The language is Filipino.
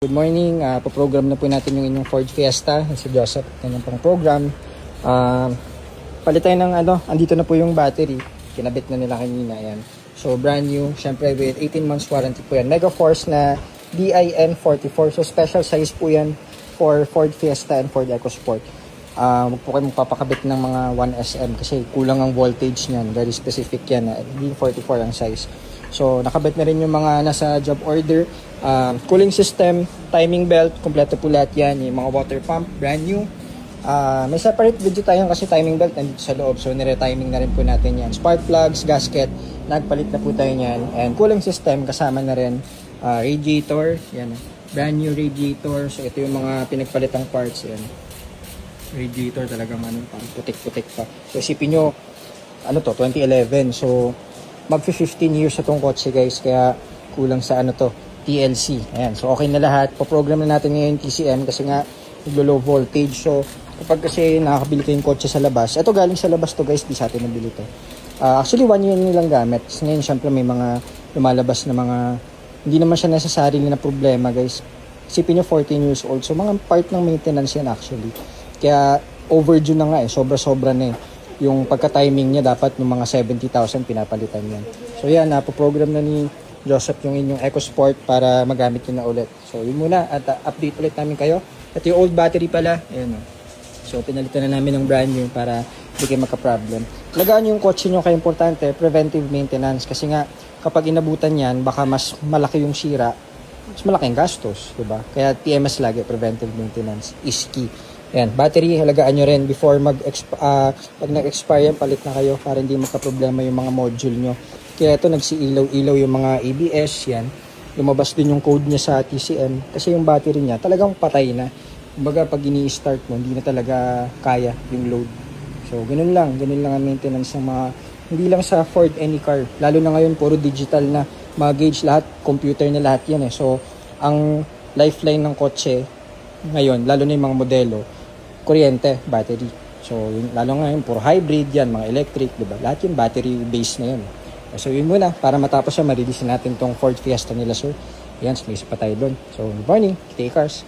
Good morning, po-program na po natin yung inyong Ford Fiesta, si Joseph, kanyang pang program. Palit tayo ng andito na po yung battery, kinabit na nila kanina, yan. So brand new, syempre with 18 months warranty po yan. Mega Force na DIN44, so special size po yan for Ford Fiesta and Ford EcoSport. Huwag po kayo magpapakabit ng mga 1SM kasi kulang ang voltage niyan, very specific yan, DIN44 ang size. So nakabit na rin yung mga nasa job order, cooling system, timing belt, kompleto po lahat yan, yung mga water pump, brand new. May separate video tayo kasi timing belt nandito sa loob, so nire-timing na rin po natin yan. Spark plugs, gasket, nagpalit na po tayo yan, and cooling system kasama na rin. Radiator, yan, brand new radiator. So ito yung mga pinagpalitang parts, yan. Radiator talagang putik-putik pa. So isipin nyo, 2011, so mag-15 years na tong kotse guys, kaya kulang sa TLC. Ayan, so okay na lahat. Pa-program na natin ngayon TCM kasi nga low voltage. So kapag kasi nakakabili ko yung kotse sa labas, ito galing sa labas to guys, di sa atin nabili to. Actually 1 year nilang gamit. Kasi ngayon syempre may mga lumalabas na mga hindi naman siya necessary na problema guys. Isipin nyo 14 years old. So mga part ng maintenance yan actually. Kaya overdue na nga sobra-sobra na yung pagka-timing niya, dapat ng mga 70,000 pinapalitan yan. So yan, napoprogram na ni Joseph yung inyong EcoSport para magamit nyo na ulit. So yun muna, at update ulit namin kayo. At yung old battery pala, ayan. So pinalitan na namin ng brand new para hindi kayo magka-problem. Lagaan yung kotse nyo, kaya importante, preventive maintenance. Kasi nga, kapag inabutan yan, baka mas malaki yung sira, mas malaking gastos, diba? Kaya PMS lagi, preventive maintenance is key. Ayan, battery, halagaan nyo rin before pag nag-expire yan, palit na kayo para hindi magka-problema yung mga module nyo. Kaya ito, nagsi-ilaw-ilaw yung mga ABS, yan. Lumabas din yung code niya sa TCM kasi yung battery niya talagang patay na. Kumbaga, pag ini-start mo, hindi na talaga kaya yung load. So, ganun lang ang maintenance ng mga, hindi lang sa Ford any car. Lalo na ngayon, puro digital na, mga gauge lahat, computer na lahat yan So, ang lifeline ng kotse, ngayon, lalo na yung mga modelo, kuryente, battery. So, lalo ngayon, puro hybrid yan, mga electric, diba? Lahat yung battery base na yan. So, yun muna, para matapos siya, ma-release natin tong Ford Fiesta nila, sir. Yan, may isa pa tayo doon. So, good morning, Kita Cars.